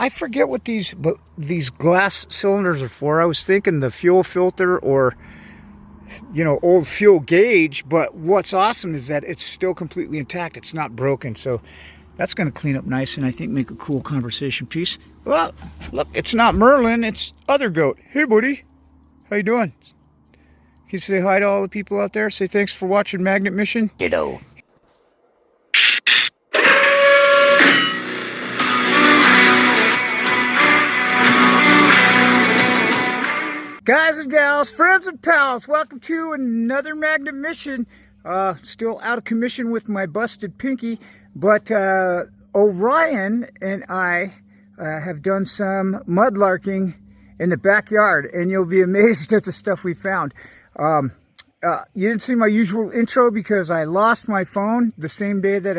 I forget what these glass cylinders are for. I was thinking the fuel filter or, you know, old fuel gauge, but what's awesome is that it's still completely intact. It's not broken, so that's going to clean up nice and I think make a cool conversation piece. Well, look, it's not Merlin, it's other goat. Hey, buddy. How you doing? Can you say hi to all the people out there? Say thanks for watching Magnet Mission. Ditto. Guys and gals, friends and pals, welcome to another Magnet Mission. Still out of commission with my busted pinky, but Orion and I have done some mudlarking in the backyard, and you'll be amazed at the stuff we found. You didn't see my usual intro because I lost my phone the same day that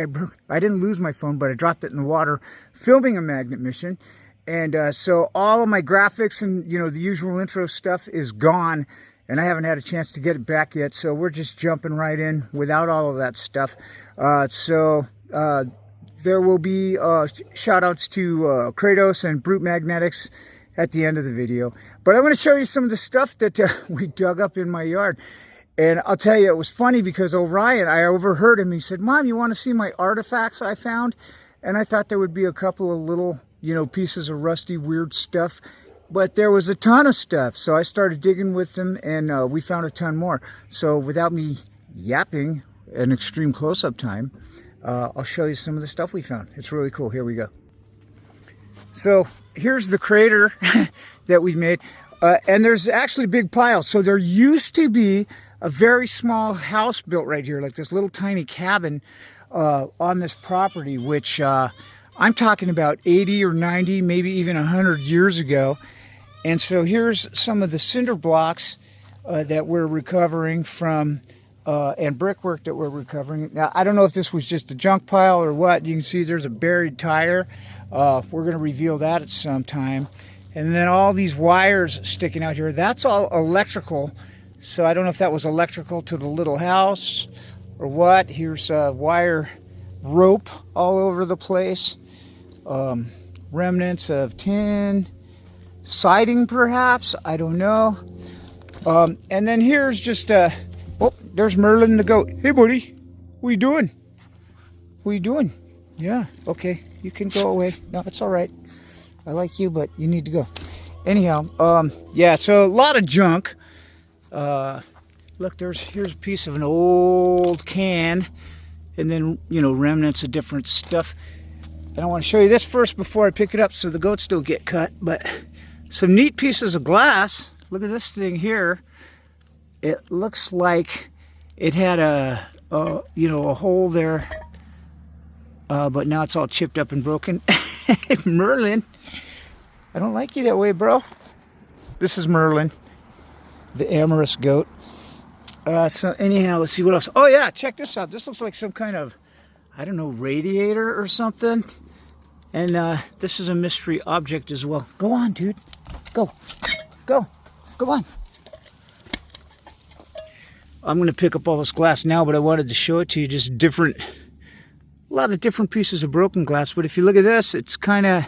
I didn't lose my phone, but I dropped it in the water filming a Magnet Mission. And so all of my graphics and, you know, the usual intro stuff is gone, and I haven't had a chance to get it back yet. So we're just jumping right in without all of that stuff. There will be shout outs to KRATOS and Brute Magnetics at the end of the video. But I'm going to show you some of the stuff that we dug up in my yard. And I'll tell you, it was funny because Orion, I overheard him. He said, "Mom, you want to see my artifacts I found?" And I thought there would be a couple of little, you know, pieces of rusty, weird stuff. But there was a ton of stuff. So I started digging with them, and we found a ton more. So without me yapping an extreme close-up time, I'll show you some of the stuff we found. It's really cool. Here we go. So here's the crater that we made. And there's actually big piles. So there used to be a very small house built right here, like this little tiny cabin on this property, which I'm talking about 80 or 90, maybe even 100 years ago. And so here's some of the cinder blocks that we're recovering from, and brickwork that we're recovering. Now, I don't know if this was just a junk pile or what. You can see there's a buried tire. We're going to reveal that at some time. And then all these wires sticking out here, that's all electrical. So I don't know if that was electrical to the little house or what. Here's wire rope all over the place. Remnants of tin, siding perhaps, I don't know. And then here's just oh, there's Merlin the goat. Hey buddy, what are you doing? What are you doing? Yeah, okay, you can go away. No, it's all right. I like you, but you need to go. Anyhow, yeah, so a lot of junk. Look, here's a piece of an old can, and then, you know, remnants of different stuff. And I want to show you this first before I pick it up so the goats don't get cut. But some neat pieces of glass. Look at this thing here. It looks like it had you know, a hole there, but now it's all chipped up and broken. Merlin, I don't like you that way, bro. This is Merlin, the amorous goat. So anyhow, let's see what else. Oh yeah, check this out. This looks like some kind of, I don't know, radiator or something. And this is a mystery object as well. Go on, dude. Go. Go. Go on. I'm going to pick up all this glass now, but I wanted to show it to you. Just a lot of different pieces of broken glass. But if you look at this, it's kind of,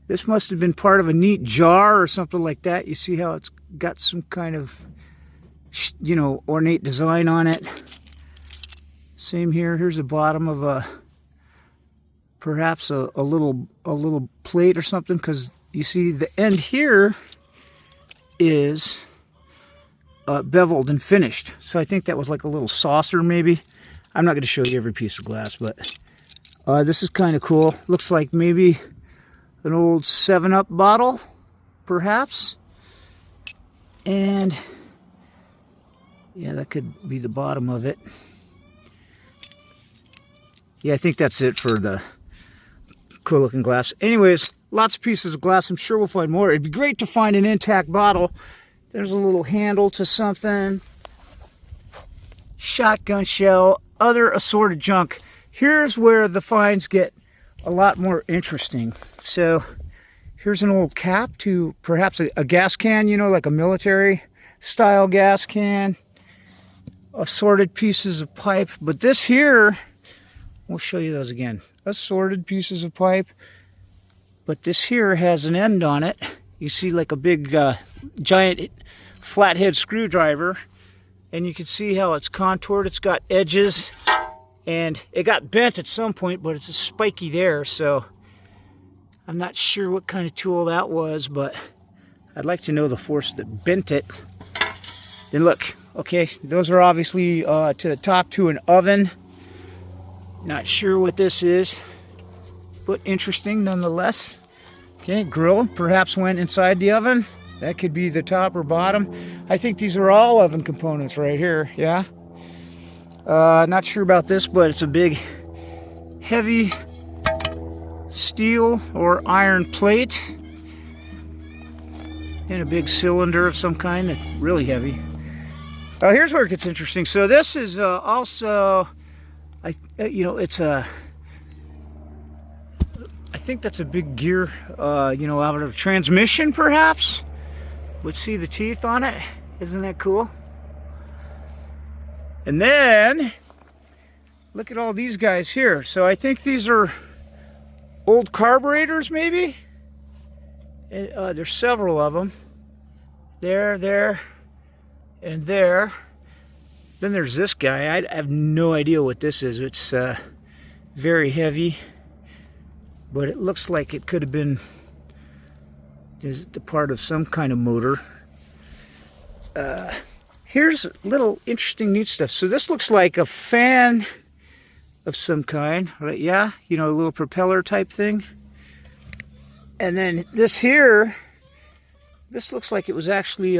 this must have been part of a neat jar or something like that. You see how it's got some kind of, you know, ornate design on it. Same here. Here's the bottom of a, perhaps a little plate or something, because you see the end here is beveled and finished. So I think that was like a little saucer maybe. I'm not going to show you every piece of glass, but this is kind of cool. Looks like maybe an old 7-Up bottle, perhaps. And yeah, that could be the bottom of it. Yeah, I think that's it for the cool looking glass. Anyways, lots of pieces of glass. I'm sure we'll find more. It'd be great to find an intact bottle. There's a little handle to something. Shotgun shell, other assorted junk. Here's where the finds get a lot more interesting. So here's an old cap to perhaps a gas can, you know, like a military style gas can. Assorted pieces of pipe. But this here, we'll show you those again. Assorted pieces of pipe. But this here has an end on it. You see like a big giant flathead screwdriver. And you can see how it's contoured. It's got edges. And it got bent at some point, but it's a spiky there. So I'm not sure what kind of tool that was, but I'd like to know the force that bent it. Then look, okay, those are obviously to the top to an oven. Not sure what this is, but interesting nonetheless. Okay, grill perhaps went inside the oven. That could be the top or bottom. I think these are all oven components right here, yeah. Not sure about this, but it's a big, heavy steel or iron plate. And a big cylinder of some kind that's really heavy. Here's where it gets interesting. So this is also, it's a, I think that's a big gear, out of a transmission perhaps. Let's see the teeth on it. Isn't that cool? And then, look at all these guys here. So I think these are old carburetors maybe? There's several of them. There, and there. Then there's this guy. I have no idea what this is. It's very heavy, but it looks like it could have been the part of some kind of motor. Here's a little interesting neat stuff. So this looks like a fan of some kind, right? Yeah, a little propeller type thing. And then this here, this looks like it was actually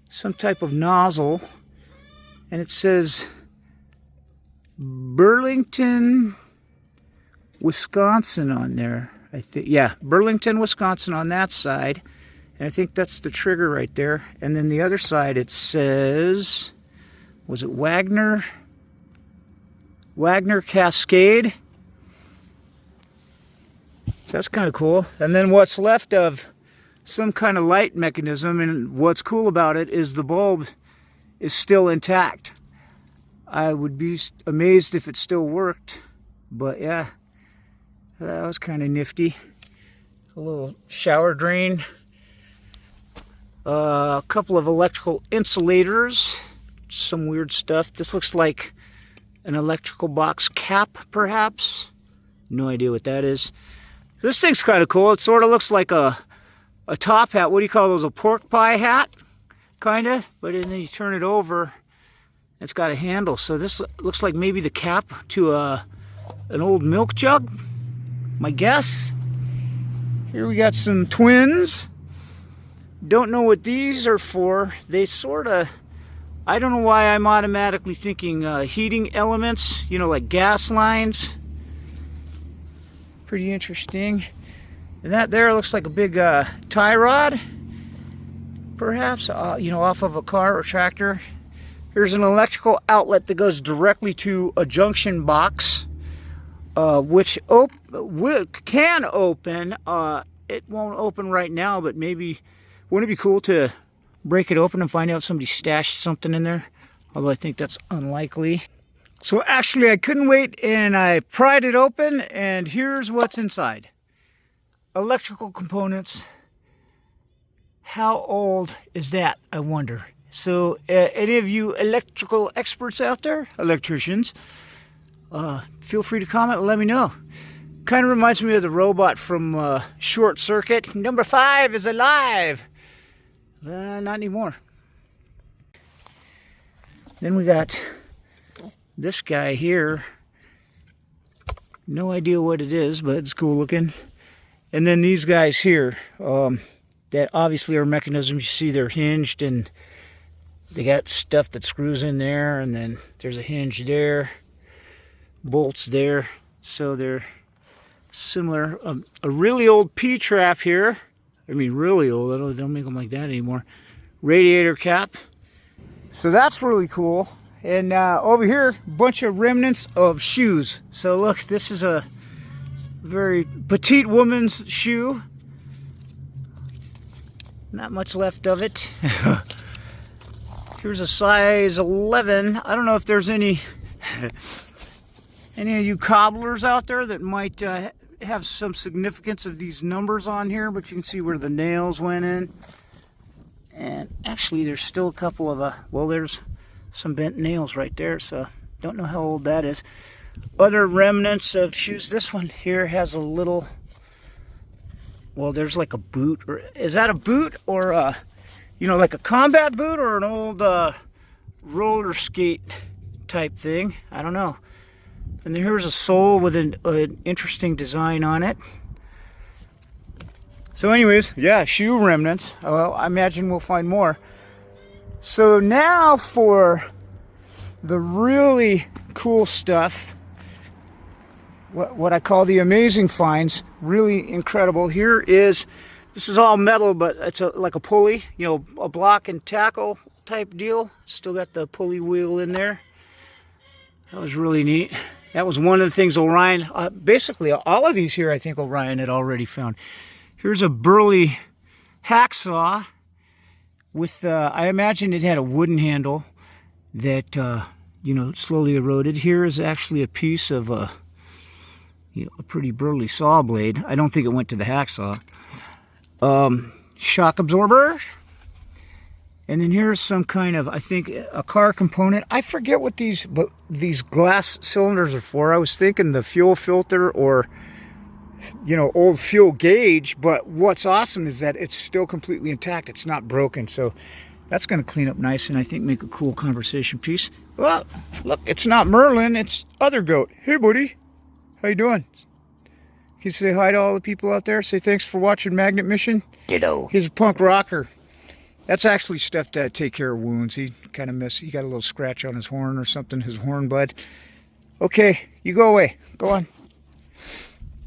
some type of nozzle. And it says Burlington, Wisconsin on there. I think, yeah, Burlington, Wisconsin on that side. And I think that's the trigger right there. And then the other side it says, was it Wagner Cascade? So that's kind of cool. And then what's left of some kind of light mechanism, and what's cool about it is the bulb is still intact. I would be amazed if it still worked, but yeah, that was kind of nifty. A little shower drain, a couple of electrical insulators, some weird stuff. This looks like an electrical box cap, perhaps. No idea what that is. This thing's kind of cool. It sort of looks like a top hat. What do you call those? A pork pie hat, kind of. But then you turn it over, it's got a handle. So this looks like maybe the cap to an old milk jug, my guess. Here we got some twins. Don't know what these are for. They sort of, I don't know why I'm automatically thinking heating elements, like gas lines. Pretty interesting. And that there looks like a big tie rod, perhaps, off of a car or tractor. Here's an electrical outlet that goes directly to a junction box, which can open. It won't open right now, but maybe, wouldn't it be cool to break it open and find out if somebody stashed something in there? Although I think that's unlikely. So actually I couldn't wait and I pried it open, and here's what's inside. Electrical components. How old is that, I wonder? So any of you electrical experts out there, electricians, feel free to comment and let me know. Kind of reminds me of the robot from Short Circuit. Number 5 is alive. Not anymore. Then we got this guy here. No idea what it is, but it's cool looking. And then these guys here, that obviously are mechanisms. You see they're hinged, and they got stuff that screws in there, and then there's a hinge there, bolts there. So they're similar. A really old P-trap here. I mean, really old. They don't make them like that anymore. Radiator cap. So that's really cool. And over here, a bunch of remnants of shoes. So look, this is a very petite woman's shoe. Not much left of it. Here's a size 11. I don't know if there's any of you cobblers out there that might have some significance of these numbers on here, but you can see where the nails went in. And actually there's still a couple of, well, there's some bent nails right there, so don't know how old that is. Other remnants of shoes. This one here has a little, well, there's like a boot, or is that a boot, or you know, like a combat boot, or an old roller skate type thing? I don't know. And here's a sole with an interesting design on it. So anyways, yeah, shoe remnants. Well, I imagine we'll find more. So now for the really cool stuff, what I call the amazing finds, really incredible. Here is, this is all metal, but it's like a pulley, you know, a block and tackle type deal. Still got the pulley wheel in there. That was really neat. That was one of the things Orion, basically all of these here I think Orion had already found. Here's a burly hacksaw with, I imagine it had a wooden handle that, you know, slowly eroded. Here is actually a piece of you know, a pretty burly saw blade. I don't think it went to the hacksaw. Shock absorber. And then here's some kind of, I think, a car component. I forget what these glass cylinders are for. I was thinking the fuel filter or, you know, old fuel gauge, but what's awesome is that it's still completely intact. It's not broken, so that's going to clean up nice and I think make a cool conversation piece. Well, look, it's not Merlin, it's Other Goat. Hey, buddy. How you doing? Can you say hi to all the people out there? Say thanks for watching Magnet Mission. Ditto. He's a punk rocker. That's actually stuff to take care of wounds. He kind of missed. He got a little scratch on his horn or something, his horn bud. Okay, you go away. Go on.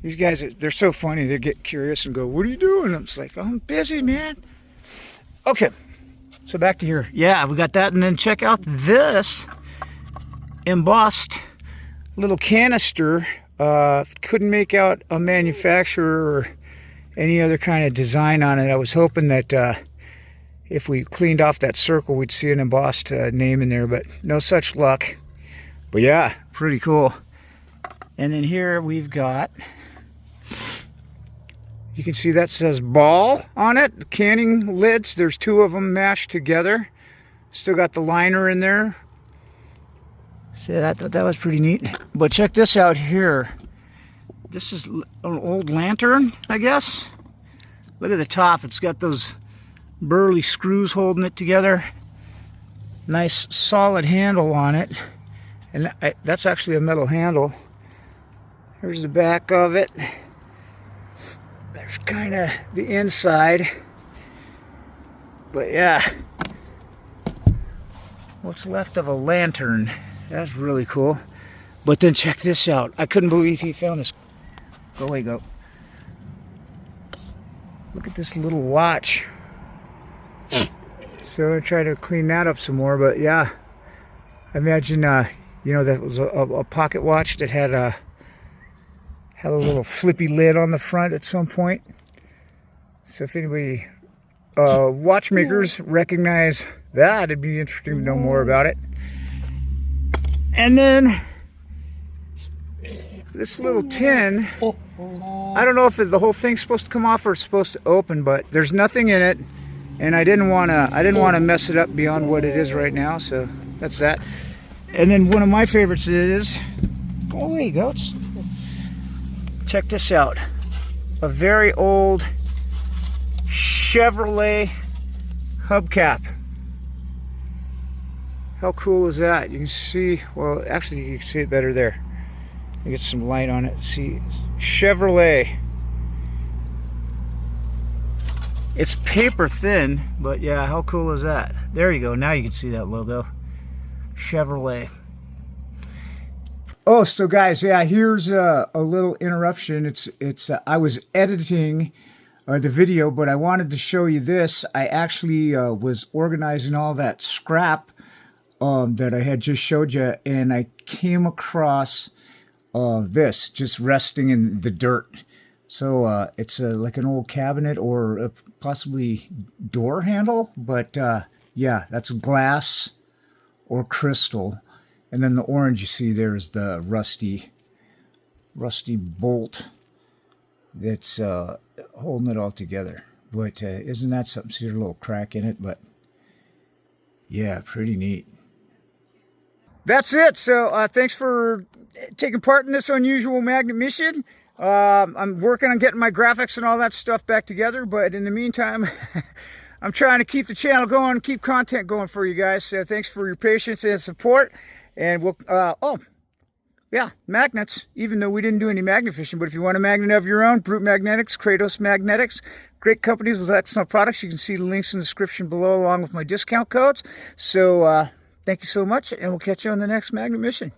These guys, they're so funny. They get curious and go, what are you doing? I'm just like, oh, I'm busy, man. Okay, so back to here. Yeah, we got that. And then check out this embossed little canister. Couldn't make out a manufacturer or any other kind of design on it. I was hoping that if we cleaned off that circle, we'd see an embossed name in there, but no such luck. But yeah, pretty cool. And then here we've got, you can see that says Ball on it. Canning lids, there's two of them mashed together. Still got the liner in there. So I thought that was pretty neat. But check this out here. This is an old lantern, I guess. Look at the top. It's got those burly screws holding it together. Nice solid handle on it. And that's actually a metal handle. Here's the back of it. There's kind of the inside. But yeah. What's left of a lantern. That's really cool. But then check this out. I couldn't believe he found this. Go away, go. Look at this little watch. So I'm going to try to clean that up some more. But yeah, I imagine, you know, that was a pocket watch that had a little flippy lid on the front at some point. So if anybody, watchmakers recognize that, it'd be interesting to know more about it. And then this little tin, I don't know if the whole thing's supposed to come off or it's supposed to open, but there's nothing in it, and I didn't want to mess it up beyond what it is right now, so that's that. And then one of my favorites is, go away, goats. Check this out. A very old Chevrolet hubcap. How cool is that? You can see, well, actually you can see it better there. I get some light on it. See, Chevrolet. It's paper thin, but yeah, how cool is that? There you go. Now you can see that logo. Chevrolet. Oh, so guys, yeah, here's a little interruption. It's I was editing the video, but I wanted to show you this. I actually was organizing all that scrap that I had just showed you, and I came across this just resting in the dirt. So it's like an old cabinet or possibly door handle, but yeah, that's glass or crystal. And then the orange you see there is the rusty bolt that's holding it all together. But isn't that something? See a little crack in it, but yeah, pretty neat. That's it. So thanks for taking part in this unusual magnet mission. I'm working on getting my graphics and all that stuff back together, but in the meantime, I'm trying to keep the channel going, keep content going for you guys. So thanks for your patience and support. And we'll, oh, yeah, magnets, even though we didn't do any magnet fishing, but if you want a magnet of your own, Brute Magnetics, KRATOS Magnetics, great companies with excellent products. You can see the links in the description below along with my discount codes. So thank you so much, and we'll catch you on the next magnet mission.